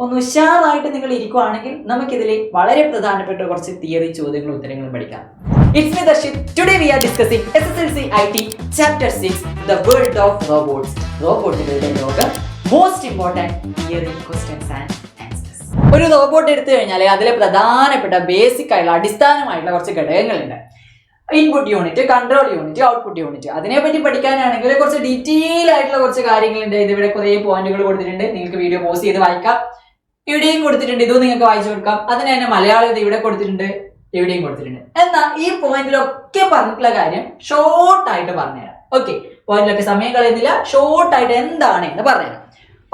ഒന്ന് ഉഷാറായിട്ട് നിങ്ങൾ ഇരിക്കുവാണെങ്കിൽ നമുക്കിതിൽ വളരെ പ്രധാനപ്പെട്ട കുറച്ച് തിയറി ചോദ്യങ്ങളും ഉത്തരങ്ങളും പഠിക്കാം. It's me Darshit. Today we are discussing SSLC IT Chapter 6 The World of Robots. റോബോട്ടുകളുടെ ലോകം. Most important theory questions and answers. ഒരു റോബോട്ട് എടുത്തു കഴിഞ്ഞാൽ അതിലെ പ്രധാനപ്പെട്ട ബേസിക് ആയിട്ടുള്ള അടിസ്ഥാനമായിട്ടുള്ള കുറച്ച് ഘടകങ്ങളുണ്ട്. Input unit, control unit, output unit. അതിനെപ്പറ്റി പഠിക്കാനാണെങ്കിൽ കുറച്ച് ഡീറ്റെയിൽ ആയിട്ടുള്ള കുറച്ച് കാര്യങ്ങളുണ്ട്. ഇതിവിടെ കുറേ പോയിന്റുകൾ കൊടുത്തിട്ടുണ്ട്. നിങ്ങൾക്ക് വീഡിയോ പോസ് ചെയ്ത് വായിക്കാം. ഇവിടെയും കൊടുത്തിട്ടുണ്ട്, ഇതും നിങ്ങൾക്ക് വായിച്ചു കൊടുക്കാം. അതിന് തന്നെ മലയാളം ഇവിടെ കൊടുത്തിട്ടുണ്ട്, എവിടെയും കൊടുത്തിട്ടുണ്ട്. എന്നാൽ ഈ പോയിന്റിലൊക്കെ പറഞ്ഞിട്ടുള്ള കാര്യം ഷോർട്ടായിട്ട് പറഞ്ഞുതരാം. ഓക്കെ, പോയിന്റിലൊക്കെ സമയം കളയുന്നില്ല, ഷോർട്ടായിട്ട് എന്താണ് എന്ന് പറഞ്ഞുതരാം.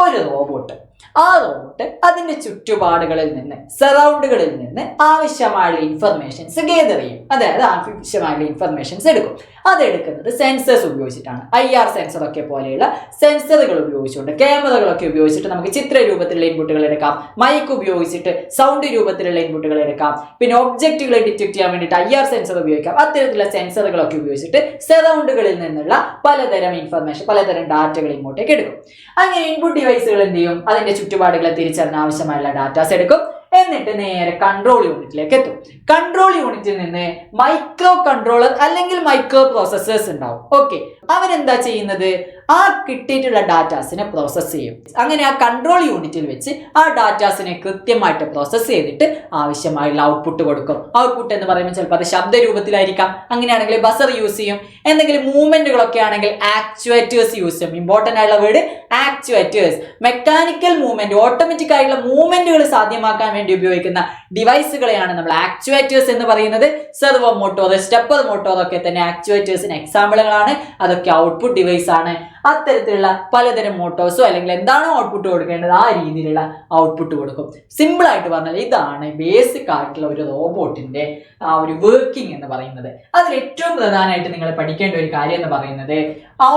ഒരു റോബോട്ട്, ആ റോബോട്ട് അതിന്റെ ചുറ്റുപാടുകളിൽ നിന്ന്, സറൗണ്ടുകളിൽ നിന്ന് ആവശ്യമായുള്ള ഇൻഫർമേഷൻസ് ഗേദർ ചെയ്യും. അതായത് ആവശ്യമായുള്ള ഇൻഫർമേഷൻസ് എടുക്കും. അതെടുക്കുന്നത് സെൻസേഴ്സ് ഉപയോഗിച്ചിട്ടാണ്. IR സെൻസർ ഒക്കെ പോലെയുള്ള സെൻസറുകൾ ഉപയോഗിച്ചുകൊണ്ട്, ക്യാമറകളൊക്കെ ഉപയോഗിച്ചിട്ട് നമുക്ക് ചിത്ര രൂപത്തിലുള്ള ഇൻപുട്ടുകൾ എടുക്കാം. മൈക്ക് ഉപയോഗിച്ചിട്ട് സൗണ്ട് രൂപത്തിലുള്ള ഇൻപുട്ടുകൾ എടുക്കാം. പിന്നെ ഒബ്ജക്റ്റുകളെ ഡിറ്റക്ട് ചെയ്യാൻ വേണ്ടിയിട്ട് IR സെൻസർ ഉപയോഗിക്കാം. അത്തരത്തിലുള്ള സെൻസറുകളൊക്കെ ഉപയോഗിച്ചിട്ട് സറൗണ്ടുകളിൽ നിന്നുള്ള പലതരം ഇൻഫർമേഷൻ, പലതരം ഡാറ്റകൾ ഇങ്ങോട്ടേക്ക് എടുക്കും. അങ്ങനെ ഇൻപുട്ട് ഡിവൈസുകൾ എന്ത് ചെയ്യും? അതിന്റെ ചുറ്റുപാടുകളെ തിരിച്ചറിഞ്ഞ ആവശ്യമായുള്ള ഡാറ്റാസ് എടുക്കും. എന്നിട്ട് നേരെ കൺട്രോൾ യൂണിറ്റിലേക്ക് എത്തും. കൺട്രോൾ യൂണിറ്റിൽ നിന്ന് മൈക്രോ കൺട്രോളർ അല്ലെങ്കിൽ മൈക്രോ പ്രോസസ്സേഴ്സ് ഉണ്ടാവും. ഓക്കെ, അവരെന്താ ചെയ്യുന്നത്? ആ കിട്ടിയിട്ടുള്ള ഡാറ്റാസിനെ പ്രോസസ് ചെയ്യും. അങ്ങനെ ആ കൺട്രോൾ യൂണിറ്റിൽ വെച്ച് ആ ഡാറ്റാസിനെ കൃത്യമായിട്ട് പ്രോസസ് ചെയ്തിട്ട് ആവശ്യമായുള്ള ഔട്ട്പുട്ട് കൊടുക്കും. ഔട്ട്പുട്ട് എന്ന് പറയുമ്പോൾ ചിലപ്പോൾ അത് ശബ്ദ രൂപത്തിലായിരിക്കാം. അങ്ങനെയാണെങ്കിൽ ബസർ യൂസ് ചെയ്യും. എന്തെങ്കിലും മൂവ്മെന്റുകളൊക്കെ ആണെങ്കിൽ ആക്ച്വേറ്റേഴ്സ് യൂസ് ചെയ്യും. ഇമ്പോർട്ടന്റ് ആയിട്ടുള്ള word actuators. Mechanical movement, automatic ആയിട്ടുള്ള മൂവ്മെന്റുകൾ സാധ്യമാക്കാൻ വേണ്ടി ഉപയോഗിക്കുന്ന ഡിവൈസുകളെയാണ് നമ്മൾ ആക്ച്വേറ്റേഴ്സ് എന്ന് പറയുന്നത്. സെർവോ മോട്ടോർ, സ്റ്റെപ്പർ മോട്ടോർ ഒക്കെ തന്നെ ആക്ച്വേറ്റേഴ്സിന് എക്സാമ്പിളുകളാണ്. അതൊക്കെ ഔട്ട്പുട്ട് ഡിവൈസ് ആണ്. അത്തരത്തിലുള്ള പലതരം മോട്ടോഴ്സോ അല്ലെങ്കിൽ എന്താണോ ഔട്ട്പുട്ട് കൊടുക്കേണ്ടത് ആ രീതിയിലുള്ള ഔട്ട്പുട്ട് കൊടുക്കും. സിമ്പിൾ ആയിട്ട് പറഞ്ഞാൽ ഇതാണ് ബേസിക് ആയിട്ടുള്ള ഒരു റോബോട്ടിന്റെ ആ ഒരു വർക്കിംഗ് എന്ന് പറയുന്നത്. അതിൽ ഏറ്റവും പ്രധാനമായിട്ട് നിങ്ങൾ പഠിക്കേണ്ട ഒരു കാര്യം എന്ന് പറയുന്നത്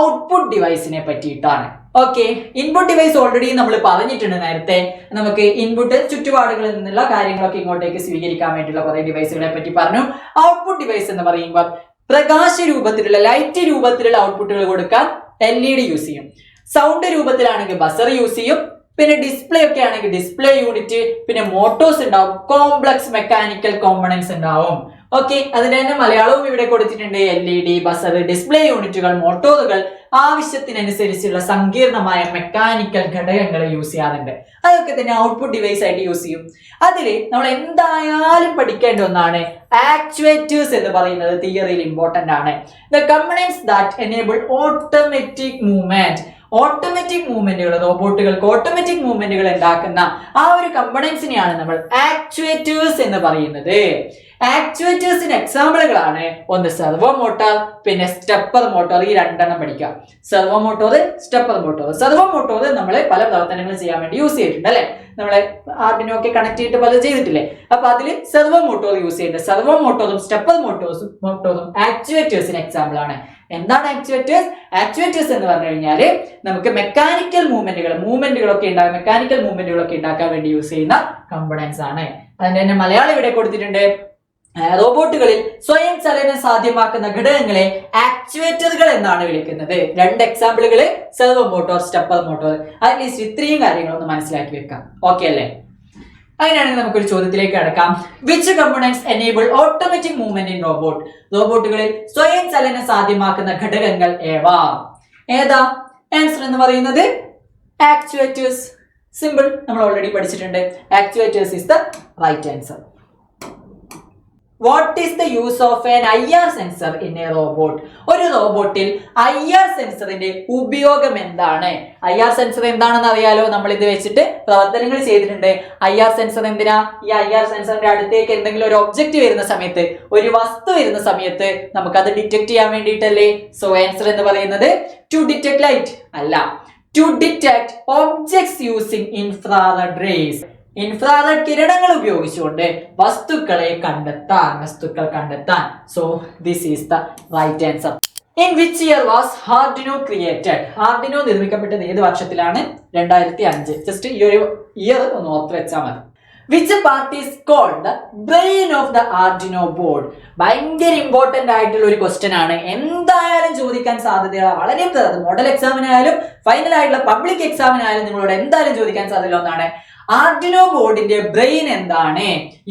ഔട്ട്പുട്ട് ഡിവൈസിനെ പറ്റിയിട്ടാണ്. ഓക്കെ, ഇൻപുട്ട് ഡിവൈസ് ഓൾറെഡി നമ്മൾ പറഞ്ഞിട്ടുണ്ട് നേരത്തെ. നമുക്ക് ഇൻപുട്ട് ചുറ്റുപാടുകളിൽ നിന്നുള്ള കാര്യങ്ങളൊക്കെ ഇങ്ങോട്ടേക്ക് സ്വീകരിക്കാൻ വേണ്ടിയുള്ള കുറെ ഡിവൈസുകളെ പറ്റി പറഞ്ഞു. ഔട്ട്പുട്ട് ഡിവൈസ് എന്ന് പറയുമ്പോൾ പ്രകാശ രൂപത്തിലുള്ള, ലൈറ്റ് രൂപത്തിലുള്ള ഔട്ട്പുട്ടുകൾ കൊടുക്കാൻ LED യൂസ് ചെയ്യും. സൗണ്ട് രൂപത്തിലാണെങ്കിൽ ബസർ യൂസ് ചെയ്യും. പിന്നെ ഡിസ്പ്ലേ ഒക്കെ ആണെങ്കിൽ ഡിസ്പ്ലേ യൂണിറ്റ്, പിന്നെ മോട്ടോഴ്സ് ഉണ്ടാവും, കോംപ്ലക്സ് മെക്കാനിക്കൽ കോമ്പണൻസ് ഉണ്ടാവും. ഓക്കെ, അതിന്റെ തന്നെ മലയാളവും ഇവിടെ കൊടുത്തിട്ടുണ്ട്. LED, ബസർ, ഡിസ്പ്ലേ യൂണിറ്റുകൾ, മോട്ടോറുകൾ, ആവശ്യത്തിനനുസരിച്ചുള്ള സങ്കീർണമായ മെക്കാനിക്കൽ ഘടകങ്ങൾ യൂസ് ചെയ്യാറുണ്ട്. അതൊക്കെ തന്നെ ഔട്ട്പുട്ട് ഡിവൈസ് ആയിട്ട് യൂസ് ചെയ്യും. അതിൽ നമ്മൾ എന്തായാലും പഠിക്കേണ്ട ഒന്നാണ് ആക്ച്വേറ്റേഴ്സ് എന്ന് പറയുന്നത്. തിയറിയിൽ ഇമ്പോർട്ടന്റ് ആണ്. The components that enable automatic movement. Automatic മൂവ്മെന്റുകൾ, റോബോട്ടുകൾക്ക് ഓട്ടോമാറ്റിക് മൂവ്മെന്റുകൾ ഉണ്ടാക്കുന്ന ആ ഒരു കമ്പണൻസിനെയാണ് നമ്മൾ ആക്ച്വേറ്റേഴ്സ് എന്ന് പറയുന്നത്. ആക്ച്വേറ്റേഴ്സിന് എക്സാമ്പിളുകളാണ് ഒന്ന് സെർവോ മോട്ടോർ, പിന്നെ സ്റ്റെപ്പർ മോട്ടോർ. ഈ രണ്ടെണ്ണം പഠിക്കാം. Servo motor, stepper motor. Servo motor നമ്മൾ പല പ്രവർത്തനങ്ങളും ചെയ്യാൻ വേണ്ടി യൂസ് ചെയ്തിട്ടുണ്ട് അല്ലെ. നമ്മളെ ആർഡിനോ ഒക്കെ കണക്ട് ചെയ്തിട്ട് പല ചെയ്തിട്ടില്ലേ. അപ്പൊ അതിൽ സെർവോ മോട്ടോർ യൂസ് ചെയ്യുന്നുണ്ട്. സെർവോ മോട്ടോറും സ്റ്റെപ്പർ മോട്ടോറും ആക്ച്വേറ്റേഴ്സിന് എക്സാമ്പിൾ ആണ്. എന്താണ് ആക്ച്വേറ്റേഴ്സ്? ആക്ച്വേറ്റേഴ്സ് എന്ന് പറഞ്ഞു കഴിഞ്ഞാൽ നമുക്ക് മെക്കാനിക്കൽ മൂവ്മെന്റുകളൊക്കെ ഉണ്ടാകും. മെക്കാനിക്കൽ മൂവ്മെന്റുകളൊക്കെ ഉണ്ടാക്കാൻ വേണ്ടി യൂസ് ചെയ്യുന്ന കമ്പണൻസ് ആണ്. അതിന്റെ തന്നെ മലയാളം ഇവിടെ കൊടുത്തിട്ടുണ്ട്. റോബോട്ടുകളിൽ സ്വയം ചലനം സാധ്യമാക്കുന്ന ഘടകങ്ങളെ ആക്ച്വേറ്ററുകൾ എന്നാണ് വിളിക്കുന്നത്. രണ്ട് എക്സാമ്പിളുകൾ servo motor, stepper motor. At least ഇത്രയും കാര്യങ്ങളൊന്ന് മനസ്സിലാക്കി വെക്കാം. ഓക്കെ അല്ലേ? അങ്ങനെയാണെങ്കിൽ നമുക്കൊരു ചോദ്യത്തിലേക്ക് കടക്കാം. Which components enable automatic movement in robot? റോബോട്ടുകളിൽ സ്വയം ചലനം സാധ്യമാക്കുന്ന ഘടകങ്ങൾ ഏതാ? ആൻസർ എന്ന് പറയുന്നത് ആക്ച്വേറ്റേഴ്സ്. സിമ്പിൾ, നമ്മൾ ഓൾറെഡി പഠിച്ചിട്ടുണ്ട്. Actuators is the right answer. What is the use of an IR sensor in a robot? ഒരു റോബോട്ടിൽ IR സെൻസറിന്റെ ഉപയോഗം എന്താണ്? IR സെൻസർ എന്താണെന്ന് അറിയാലോ. നമ്മൾ ഇത് വെച്ചിട്ട് പ്രവർത്തനങ്ങൾ ചെയ്തിട്ടുണ്ട്. IR സെൻസർ എന്തിനാ? ഈ IR സെൻസറിന്റെ അടുത്തേക്ക് എന്തെങ്കിലും ഒരു ഒബ്ജക്റ്റ് വരുന്ന സമയത്ത്, ഒരു വസ്തു വരുന്ന സമയത്ത് നമുക്കത് ഡിറ്റക്ട് ചെയ്യാൻ വേണ്ടിയിട്ടല്ലേ. സോ ആൻസർ എന്ന് പറയുന്നത് ടു ഡിറ്റക്ട് ലൈറ്റ് അല്ല, to detect objects using infrared rays. Infrared കിരണങ്ങൾ ഉപയോഗിച്ചുകൊണ്ട് വസ്തുക്കൾ കണ്ടെത്താൻ. So this is the right answer. In which year was Arduino created? Arduino നിർമ്മിക്കപ്പെട്ടത് ഏത് വർഷത്തിലാണ്? 2005. ജസ്റ്റ് ഈ ഒരു ഇയർ ഒന്ന് ഓർത്ത് വെച്ചാൽ മതി. Which part is called the brain of the Arduino board? ഭയങ്കര ഇമ്പോർട്ടന്റ് ആയിട്ടുള്ള ഒരു ക്വസ്റ്റ്യൻ ആണ്. എന്തായാലും ചോദിക്കാൻ സാധ്യതയുള്ള വളരെ മോഡൽ എക്സാമിനായാലും ഫൈനൽ ആയിട്ടുള്ള പബ്ലിക് എക്സാമിനായാലും നിങ്ങളോട് എന്തായാലും ചോദിക്കാൻ സാധ്യതയുള്ള ഒന്നാണ്. ആർഡിനോ ബോർഡിന്റെ ബ്രെയിൻ എന്താണ്?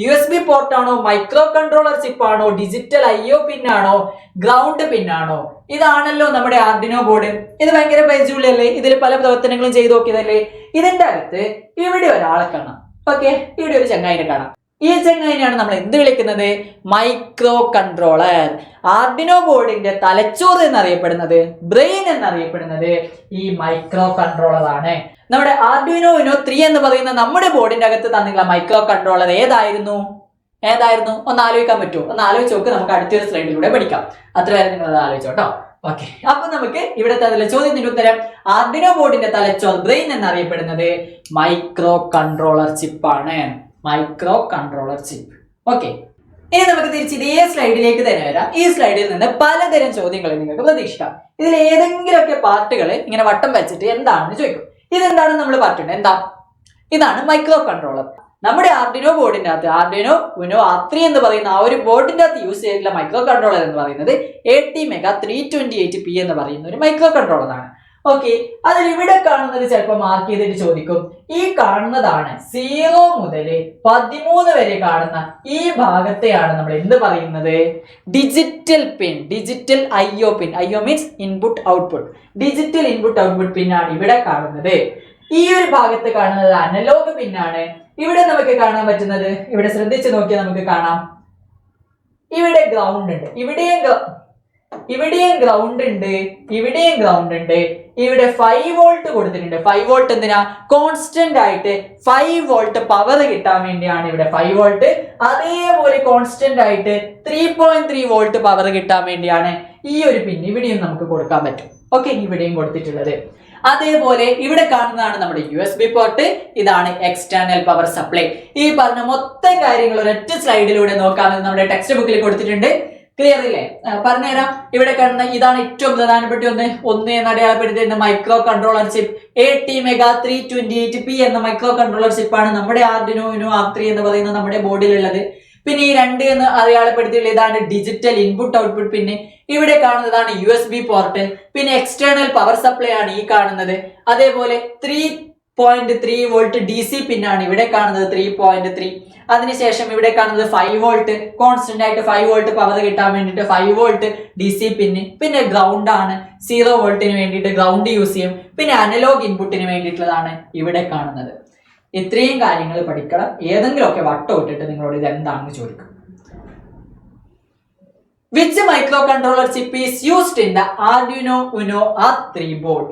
USB പോർട്ട് ആണോ, മൈക്രോ കൺട്രോളർ ചിപ്പ് ആണോ, ഡിജിറ്റൽ IO പിൻ ആണോ, ഗ്രൗണ്ട് പിൻ ആണോ? ഇതാണല്ലോ നമ്മുടെ ആർഡിനോ ബോർഡ്. ഇത് ഭയങ്കര പരിചയമുള്ളല്ലേ, ഇതിൽ പല പ്രവർത്തനങ്ങളും ചെയ്തു നോക്കിയതല്ലേ. ഇതിന്റെ അകത്ത് ഇവിടെ ഒരാളെ കാണാം. ഓക്കെ, ഇവിടെ ഒരു ചങ്ങായിനെ കാണാം. ഈ ചങ്ങായിനെയാണ് നമ്മൾ എന്ത് വിളിക്കുന്നത്? Micro controller. ആർഡിനോ ബോർഡിന്റെ തലച്ചോറ് എന്നറിയപ്പെടുന്നത്, ബ്രെയിൻ എന്നറിയപ്പെടുന്നത് ഈ മൈക്രോ കൺട്രോളർ ആണ്. നമ്മുടെ ആർഡിനോ യുനോ 3 എന്ന് പറയുന്ന നമ്മുടെ ബോർഡിന്റെ അകത്ത് തന്നിട്ടുള്ള മൈക്രോ കൺട്രോളർ ഏതായിരുന്നു? ഒന്ന് ആലോചിക്കാൻ പറ്റുമോ? ഒന്ന് ആലോചിച്ച് നോക്ക്, നമുക്ക് അടുത്തൊരു സ്ലൈഡിലൂടെ പഠിക്കാം. അത്ര വരെ നിങ്ങൾ അത് ആലോചിച്ചോട്ടോ. ഓക്കെ, അപ്പൊ നമുക്ക് ഇവിടുത്തെ ചോദ്യത്തിന്റെ ഉത്തരം ആർഡിനോ ബോർഡിന്റെ തലച്ചോർ, ബ്രെയിൻ എന്നറിയപ്പെടുന്നത് മൈക്രോ കൺട്രോളർ ചിപ്പ് ആണ്. Micro controller chip. ഓക്കെ, ഇനി നമുക്ക് തിരിച്ച് ഇതേ സ്ലൈഡിലേക്ക് തന്നെ വരാം. ഈ സ്ലൈഡിൽ നിന്ന് പലതരം ചോദ്യങ്ങൾ നിങ്ങൾക്ക് പ്രതീക്ഷിക്കാം. ഇതിൽ ഏതെങ്കിലുമൊക്കെ പാർട്ടുകൾ ഇങ്ങനെ വട്ടം വെച്ചിട്ട് എന്താണെന്ന് ചോദിക്കും. ഇതെന്താണെന്ന് നമ്മൾ പറഞ്ഞിട്ടുണ്ട്. എന്താ? ഇതാണ് മൈക്രോ കൺട്രോളർ. നമ്മുടെ ആർഡിനോ ബോർഡിന്റെ അകത്ത്, ആർഡിനോ യുനോ R3 എന്ന് പറയുന്ന ആ ഒരു ബോർഡിന്റെ അകത്ത് യൂസ് ചെയ്തിട്ടുള്ള മൈക്രോ കൺട്രോളർ എന്ന് പറയുന്നത് ATmega328P എന്ന് പറയുന്ന ഒരു മൈക്രോ കൺട്രോളർ ആണ്. ഓക്കെ, അതിൽ ഇവിടെ കാണുന്നത് ചിലപ്പോൾ മാർക്ക് ചെയ്തിട്ട് ചോദിക്കും. ഈ കാണുന്നതാണ് 0 മുതൽ 13 വരെ കാണുന്ന ഈ ഭാഗത്തെയാണ് നമ്മൾ എന്ത് പറയുന്നത്? Digital pin, digital IO pin. IO means input output. Digital input output പിന്നാണ് ഇവിടെ കാണുന്നത്. ഈ ഒരു ഭാഗത്ത് കാണുന്നത് അനലോഗ് പിന്നാണ്. ഇവിടെ നമുക്ക് കാണാൻ പറ്റുന്നത്, ഇവിടെ ശ്രദ്ധിച്ചു നോക്കിയാൽ നമുക്ക് കാണാം, ഇവിടെ ഗ്രൗണ്ട് ഉണ്ട്, ഇവിടെയും ഗ്രൗണ്ട് ഉണ്ട്, ഇവിടെയും ഗ്രൗണ്ട് ഉണ്ട്. ഇവിടെ 5 വോൾട്ട് കൊടുത്തിട്ടുണ്ട്. 5 വോൾട്ട് എന്തിനാ? കോൺസ്റ്റന്റ് ആയിട്ട് 5 വോൾട്ട് പവർ കിട്ടാൻ വേണ്ടിയാണ് ഇവിടെ 5 വോൾട്ട്. അതേപോലെ കോൺസ്റ്റന്റ് ആയിട്ട് 3.3 വോൾട്ട് പവർ കിട്ടാൻ വേണ്ടിയാണ് ഈ ഒരു പിൻ ഇവിടെയും നമുക്ക് കൊടുക്കാൻ പറ്റും. ഓക്കെ, ഇവിടെയും കൊടുത്തിട്ടുള്ളത്. അതേപോലെ ഇവിടെ കാണുന്നതാണ് നമ്മുടെ USB പോർട്ട്. ഇതാണ് എക്സ്റ്റേണൽ പവർ സപ്ലൈ. ഈ പറഞ്ഞ മൊത്തം കാര്യങ്ങൾ ഒരൊറ്റ സ്ലൈഡിലൂടെ നോക്കാമെന്ന് നമ്മുടെ ടെക്സ്റ്റ് ബുക്കിൽ കൊടുത്തിട്ടുണ്ട്. ക്ലിയർ ഇല്ലേ? പറഞ്ഞുതരാം. ഇവിടെ കാണുന്ന ഇതാണ് ഏറ്റവും പ്രധാനപ്പെട്ട ഒന്ന് എന്ന് അടയാളപ്പെടുത്തിയിരുന്ന മൈക്രോ കൺട്രോളർ ചിപ്പ്. ATmega328P എന്ന മൈക്രോ കൺട്രോളർ ചിപ്പാണ് നമ്മുടെ ആർഡിനോ യുനോ R3 എന്ന് പറയുന്ന നമ്മുടെ ബോർഡിലുള്ളത്. പിന്നെ ഈ 2 എന്ന് അടയാളപ്പെടുത്തിയുള്ള ഇതാണ് ഡിജിറ്റൽ ഇൻപുട്ട് ഔട്ട്പുട്ട്. പിന്നെ ഇവിടെ കാണുന്നതാണ് USB പോർട്ട്. പിന്നെ എക്സ്റ്റേണൽ പവർ സപ്ലൈ ആണ് ഈ കാണുന്നത്. അതേപോലെ 3.3 വോൾട്ട് DC പിന്നാണ് ഇവിടെ കാണുന്നത്, 3.3. അതിനുശേഷം ഇവിടെ കാണുന്നത് 5 വോൾട്ട്, കോൺസ്റ്റന്റ് ആയിട്ട് 5 വോൾട്ട് പവർ കിട്ടാൻ വേണ്ടിയിട്ട് 5 വോൾട്ട് DC പിന്ന്. പിന്നെ ഗ്രൗണ്ട് ആണ്, 0 വോൾട്ടിന് വേണ്ടിയിട്ട് ഗ്രൗണ്ട് യൂസ് ചെയ്യും. പിന്നെ അനലോഗ് ഇൻപുട്ടിന് വേണ്ടിയിട്ടുള്ളതാണ് ഇവിടെ കാണുന്നത്. ഇത്രയും കാര്യങ്ങൾ പഠിക്കണം. ഏതെങ്കിലുമൊക്കെ വട്ടം ഇട്ടിട്ട് നിങ്ങളോട് ഇത് എന്താണെന്ന് ചോദിക്കും. Which microcontroller chip is used in the Arduino Uno R3 board?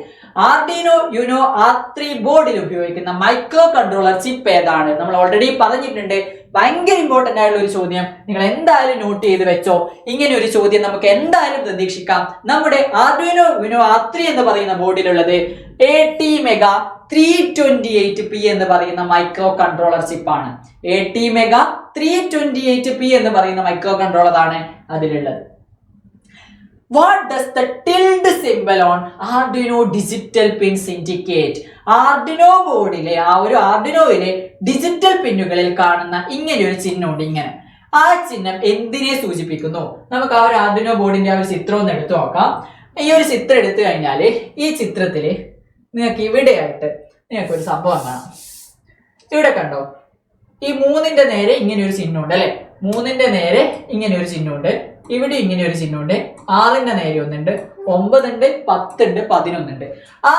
Arduino Uno R3 ബോർഡിൽ ഉപയോഗിക്കുന്ന മൈക്രോ കൺട്രോളർ ചിപ്പ് ഏതാണ്? നമ്മൾ ഓൾറെഡി പറഞ്ഞിട്ടുണ്ട്. ഭയങ്കര ഇമ്പോർട്ടന്റ് ആയിട്ടുള്ള ഒരു ചോദ്യം. നിങ്ങൾ എന്തായാലും നോട്ട് ചെയ്ത് വെച്ചോ. ഇങ്ങനെ ഒരു ചോദ്യം നമുക്ക് എന്തായാലും പ്രതീക്ഷിക്കാം. നമ്മുടെ Arduino Uno R3 എന്ന് പറയുന്ന ബോർഡിലുള്ളത് ATmega328P എന്ന് പറയുന്ന മൈക്രോ കൺട്രോളർ ചിപ്പാണ്. ATmega328P എന്ന് പറയുന്ന മൈക്രോ കൺട്രോളർ ആണ് അതിലുള്ളത്. What does the tilde symbol on Arduino digital pins indicate? Arduino ബോർഡിലെ ആ ഒരു ആർഡിനോയിലെ ഡിജിറ്റൽ പിന്നുകളിൽ കാണുന്ന ഇങ്ങനെ ഒരു ചിഹ്നമുണ്ട്. ഇങ്ങനെ ആ ചിഹ്നം എന്തിനെ സൂചിപ്പിക്കുന്നു? നമുക്ക് ആ ഒരു ആർഡിനോ ബോർഡിന്റെ ആ ഒരു ചിത്രം ഒന്ന് എടുത്തു നോക്കാം. ഈ ഒരു ചിത്രം എടുത്തു കഴിഞ്ഞാൽ ഈ ചിത്രത്തില് നിങ്ങൾക്ക് ഇവിടെയായിട്ട് നിങ്ങൾക്ക് ഒരു സംഭവം കാണാം. ഇവിടെ കണ്ടോ? ഈ 3ന്റെ നേരെ ഇങ്ങനെ ഒരു ചിഹ്നമുണ്ട് അല്ലെ? 3ന്റെ നേരെ ഇങ്ങനെ ഒരു ചിഹ്നമുണ്ട്. ഇവിടെ ഇങ്ങനെ ഒരു ചിഹ്നമുണ്ട്. 6ന്റെ നേരെ ഒന്നുണ്ട്, 9 ഉണ്ട്, 10 ഉണ്ട്, 11 ഉണ്ട്. ആ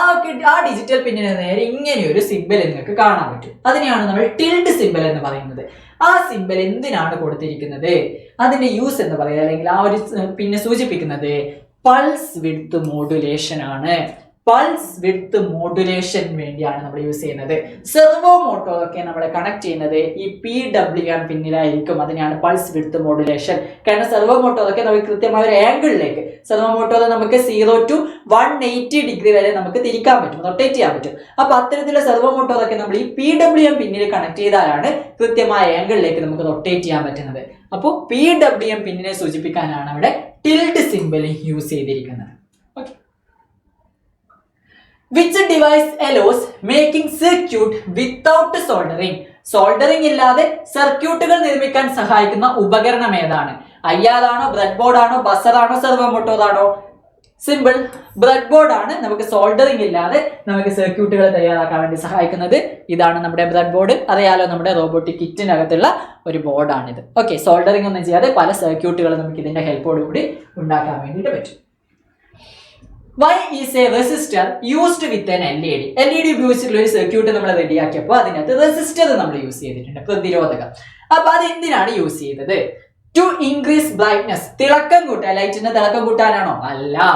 ഡിജിറ്റൽ പിന്നിന് നേരെ ഇങ്ങനെ ഒരു സിമ്പൽ നിങ്ങൾക്ക് കാണാൻ പറ്റും. അതിനെയാണ് നമ്മൾ ടിൽഡ് സിമ്പൽ എന്ന് പറയുന്നത്. ആ സിമ്പൽ എന്തിനാണ് കൊടുത്തിരിക്കുന്നത്? അതിന്റെ യൂസ് എന്ന് പറയുന്നത്, അല്ലെങ്കിൽ ആ ഒരു പിന്നെ സൂചിപ്പിക്കുന്നത് പൾസ് വിഡ്ത്ത് മോഡുലേഷൻ ആണ്. പൾസ് വിഡ്ത്ത് മോഡുലേഷൻ വേണ്ടിയാണ് നമ്മൾ യൂസ് ചെയ്യുന്നത്. സെർവോ മോട്ടോർ ഒക്കെ നമ്മൾ കണക്ട് ചെയ്യുന്നത് ഈ PWM പിന്നിലായിരിക്കും. അതിനെയാണ് പൾസ് വിഡ്ത്ത് മോഡുലേഷൻ. കാരണം സെർവോ മോട്ടോർ ഒക്കെ നമുക്ക് കൃത്യമായ ഒരു ആംഗിളിലേക്ക്, സെർവോ മോട്ടോർ നമുക്ക് 0 to 180 ഡിഗ്രി വരെ നമുക്ക് തിരിക്കാൻ പറ്റും, റൊട്ടേറ്റ് ചെയ്യാൻ പറ്റും. അപ്പൊ അത്തരത്തിലുള്ള സെർവോ മോട്ടോർ ഒക്കെ നമ്മൾ ഈ PWM പിന്നിൽ കണക്ട് ചെയ്താലാണ് കൃത്യമായ ആംഗിളിലേക്ക് നമുക്ക് റൊട്ടേറ്റ് ചെയ്യാൻ പറ്റുന്നത്. അപ്പോൾ PWM പിന്നിനെ സൂചിപ്പിക്കാനാണ് അവിടെ ടിൽഡ് സിമ്പൽ യൂസ് ചെയ്തിരിക്കുന്നത്. Which device allows making circuit without soldering? Soldering ഇല്ലാതെ സർക്യൂട്ടുകൾ നിർമ്മിക്കാൻ സഹായിക്കുന്ന ഉപകരണം ഏതാണ്? IR ആണോ, ബ്രെഡ് ബോർഡ് ആണോ, ബസർ ആണോ, സെർവോ മോട്ടോർ ആണോ? സിമ്പിൾ. ബ്രെഡ് ബോർഡ് ആണ് നമുക്ക് സോൾഡറിംഗ് ഇല്ലാതെ നമുക്ക് സർക്യൂട്ടുകൾ തയ്യാറാക്കാൻ വേണ്ടി സഹായിക്കുന്നത്. ഇതാണ് നമ്മുടെ ബ്രെഡ് ബോർഡ്. അറിയാലോ, നമ്മുടെ റോബോട്ടിക് കിറ്റിനകത്തുള്ള ഒരു ബോർഡാണിത്. ഓക്കെ, സോൾഡറിംഗ് ഒന്നും ചെയ്യാതെ പല സർക്യൂട്ടുകൾ നമുക്ക് ഇതിന്റെ ഹെൽപ്പോടുകൂടി ഉണ്ടാക്കാൻ വേണ്ടിയിട്ട് പറ്റും. Why is a resistor used with an LED? LED ഉപയോഗിച്ചിട്ടുള്ള ഒരു സർക്യൂട്ട് നമ്മൾ റെഡിയാക്കിയപ്പോൾ അതിനകത്ത് റെസിസ്റ്റർ നമ്മൾ യൂസ് ചെയ്തിട്ടുണ്ട്, പ്രതിരോധകം. അപ്പൊ അത് എന്തിനാണ് യൂസ് ചെയ്തത്? ടു ഇൻക്രീസ് ബ്രൈറ്റ്നസ്, തിളക്കം കൂട്ടാൻ. ലൈറ്റിന്റെ തിളക്കം കൂട്ടാനാണോ? അല്ല.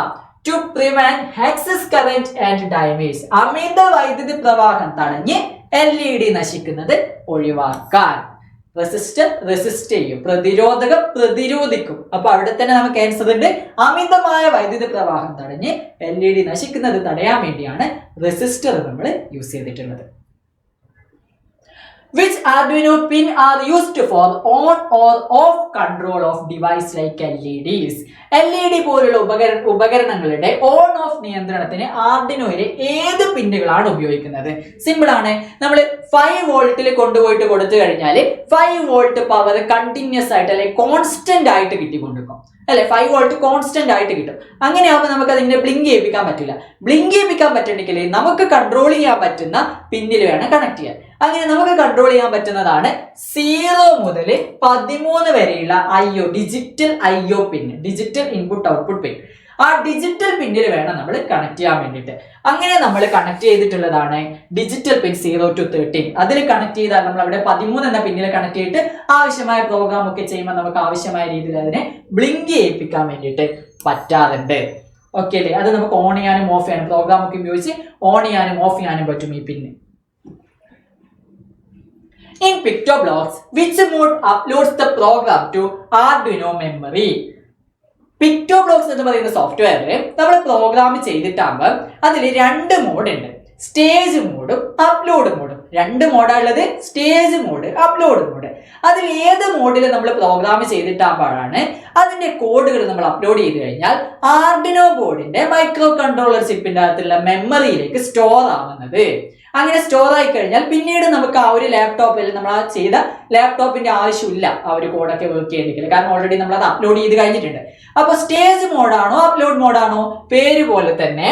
To prevent excess current and damage, അമിത വൈദ്യുതി പ്രവാഹം തടഞ്ഞ് LED നശിക്കുന്നത് ഒഴിവാക്കാൻ. റെസിസ്റ്റർ റെസിസ്റ്റ് ചെയ്യും, പ്രതിരോധകം പ്രതിരോധിക്കും. അപ്പൊ അവിടെ തന്നെ നമുക്ക് ആൻസർ ഉണ്ട്. അമിതമായ വൈദ്യുതി പ്രവാഹം തടഞ്ഞ് LED നശിക്കുന്നത് തടയാൻ വേണ്ടിയാണ് റെസിസ്റ്റർ നമ്മൾ യൂസ് ചെയ്തിട്ടുള്ളത്. Which Arduino pin are used for on or off control of device like LEDs? LED പോലുള്ള ഉപകരണങ്ങളുടെ ഓൺ ഓഫ് നിയന്ത്രണത്തിന് ആർഡിനോയിലെ ഏത് പിന്നുകളാണ് ഉപയോഗിക്കുന്നത്? സിമ്പിൾ ആണ്. നമ്മൾ 5 വോൾട്ടിൽ കൊണ്ടുപോയിട്ട് കൊടുത്തു കഴിഞ്ഞാൽ 5 വോൾട്ട് പവർ കണ്ടിന്യൂസ് ആയിട്ട് അല്ലെങ്കിൽ കോൺസ്റ്റന്റ് ആയിട്ട് കിട്ടിക്കൊണ്ടിരിക്കും അല്ലെ. 5 വോൾട്ട് കോൺസ്റ്റന്റ് ആയിട്ട് കിട്ടും. അങ്ങനെയാകുമ്പോൾ നമുക്ക് അതിനെ ബ്ലിങ്ക് ചെയ്യിപ്പിക്കാൻ പറ്റില്ല. ബ്ലിങ്ക് ചെയ്യിപ്പിക്കാൻ പറ്റണമെങ്കിൽ നമുക്ക് കൺട്രോൾ ചെയ്യാൻ പറ്റുന്ന പിന്നിൽ വേണം കണക്ട് ചെയ്യാൻ. അങ്ങനെ നമുക്ക് കൺട്രോൾ ചെയ്യാൻ പറ്റുന്നതാണ് 0 മുതൽ 13 വരെയുള്ള IO, ഡിജിറ്റൽ IO പിൻ, ഡിജിറ്റൽ ഇൻപുട്ട് ഔട്ട്പുട്ട് പിൻ. ആ ഡിജിറ്റൽ പിന്നിൽ വേണം നമ്മൾ കണക്ട് ചെയ്യാൻ വേണ്ടിയിട്ട്. അങ്ങനെ നമ്മൾ കണക്ട് ചെയ്തിട്ടുള്ളതാണ് ഡിജിറ്റൽ പിൻ 0 to 13. അതിൽ കണക്ട് ചെയ്താൽ നമ്മൾ അവിടെ 13 എന്ന പിന്നിൽ കണക്ട് ചെയ്തിട്ട് ആവശ്യമായ പ്രോഗ്രാം ഒക്കെ ചെയ്യുമ്പോൾ നമുക്ക് ആവശ്യമായ രീതിയിൽ അതിനെ ബ്ലിങ്ക് ചെയ്യിപ്പിക്കാൻ വേണ്ടിയിട്ട് പറ്റാറുണ്ട്. ഓക്കെ അല്ലേ? അത് നമുക്ക് ഓൺ ചെയ്യാനും ഓഫ് ചെയ്യാനും പ്രോഗ്രാം ഒക്കെ ഉപയോഗിച്ച് ഓൺ ചെയ്യാനും ഓഫ് ചെയ്യാനും പറ്റും ഈ പിന്ന്. In PictoBlocks, which mode uploads the program to Arduino memory? PictoBlocks എന്ന് പറയുന്ന സോഫ്റ്റ്വെയറിൽ നമ്മൾ പ്രോഗ്രാം ചെയ്തിട്ടാകുമ്പോൾ അതിൽ 2 മോഡ് ഉണ്ട്, സ്റ്റേജ് മോഡും അപ്ലോഡ് മോഡും. 2 മോഡാ ഉള്ളത്, സ്റ്റേജ് മോഡ്, അപ്ലോഡ് മോഡ്. അതിൽ ഏത് മോഡിൽ നമ്മൾ പ്രോഗ്രാം ചെയ്തിട്ടാകുമ്പോഴാണ് അതിന്റെ കോഡുകൾ നമ്മൾ അപ്ലോഡ് ചെയ്ത് കഴിഞ്ഞാൽ ആർഡിനോ ബോർഡിന്റെ മൈക്രോ കൺട്രോളർ ചിപ്പിന്റെ അകത്തുള്ള മെമ്മറിയിലേക്ക് സ്റ്റോർ ആവുന്നത്. അങ്ങനെ സ്റ്റോർ ആയി കഴിഞ്ഞാൽ പിന്നീട് നമുക്ക് ആ ഒരു ലാപ്ടോപ്പിൽ നമ്മൾ ആ ചെയ്ത ലാപ്ടോപ്പിന്റെ ആവശ്യമില്ല ആ ഒരു കോഡൊക്കെ വർക്ക് ചെയ്യേണ്ടിക്കില്ല, കാരണം ഓൾറെഡി നമ്മൾ അത് അപ്ലോഡ് ചെയ്ത് കഴിഞ്ഞിട്ടുണ്ട്. അപ്പൊ സ്റ്റേജ് മോഡാണോ അപ്ലോഡ് മോഡാണോ? പേര് പോലെ തന്നെ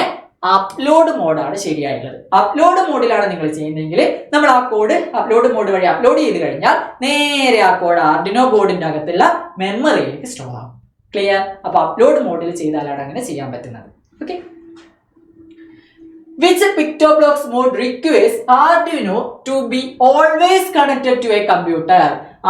അപ്ലോഡ് മോഡാണ് ശരിയായിട്ടുള്ളത്. അപ്ലോഡ് മോഡിലാണ് നിങ്ങൾ ചെയ്യുന്നതെങ്കിൽ നമ്മൾ ആ കോഡ് അപ്ലോഡ് മോഡ് വഴി അപ്ലോഡ് ചെയ്ത് കഴിഞ്ഞാൽ നേരെ ആ കോഡ് ആർഡിനോ ബോർഡിന്റെ അകത്തുള്ള മെമ്മറിയിലേക്ക് സ്റ്റോർ ആവും. ക്ലിയർ? അപ്പൊ അപ്ലോഡ് മോഡിൽ ചെയ്താലാണ് അങ്ങനെ ചെയ്യാൻ പറ്റുന്നത്. Okay. Which PictoBlocks mode requires Arduino to be always connected to a computer?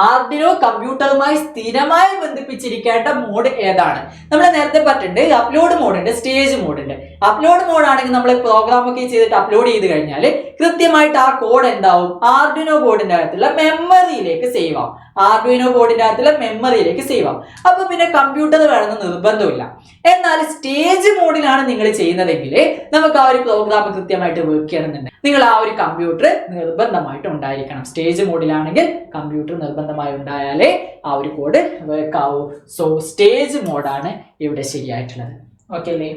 Arduino കമ്പ്യൂട്ടറുമായി സ്ഥിരമായി ബന്ധിപ്പിച്ചിരിക്കേണ്ട മോഡ് ഏതാണ്? നമ്മൾ നേരത്തെ പറഞ്ഞിട്ടുണ്ട് അപ്ലോഡ് മോഡ് ഉണ്ട്, സ്റ്റേജ് മോഡ് ഉണ്ട്. അപ്ലോഡ് മോഡ് ആണെങ്കിൽ നമ്മൾ പ്രോഗ്രാം ഒക്കെ ചെയ്തിട്ട് അപ്ലോഡ് ചെയ്ത് കഴിഞ്ഞാൽ കൃത്യമായിട്ട് ആ കോഡ് എന്താവും? ആർഡിനോ ബോർഡിന്റെ അകത്തുള്ള മെമ്മറിയിലേക്ക് സേവ് ആവും. ആർഡിനോ ബോർഡിന്റെ അകത്തുള്ള മെമ്മറിയിലേക്ക് സേവ് ആവും. അപ്പൊ പിന്നെ കമ്പ്യൂട്ടർ വേണമെന്ന് നിർബന്ധമില്ല. എന്നാൽ സ്റ്റേജ് മോഡിലാണ് നിങ്ങൾ ചെയ്യുന്നതെങ്കിൽ നമുക്ക് ആ ഒരു പ്രോഗ്രാം കൃത്യമായിട്ട് വർക്ക് ചെയ്യണമെന്നുണ്ട്, നിങ്ങൾ ആ ഒരു കമ്പ്യൂട്ടർ നിർബന്ധമായിട്ട് ഉണ്ടായിരിക്കണം. സ്റ്റേജ് മോഡിലാണെങ്കിൽ കമ്പ്യൂട്ടർ നിർബന്ധമായി ഉണ്ടായാലേ ആ ഒരു കോഡ് വർക്ക് ആവൂ. സോ സ്റ്റേജ് മോഡാണ് ഇവിടെ ശരിയായിട്ടുള്ളത്. ഓക്കെ അല്ലേ?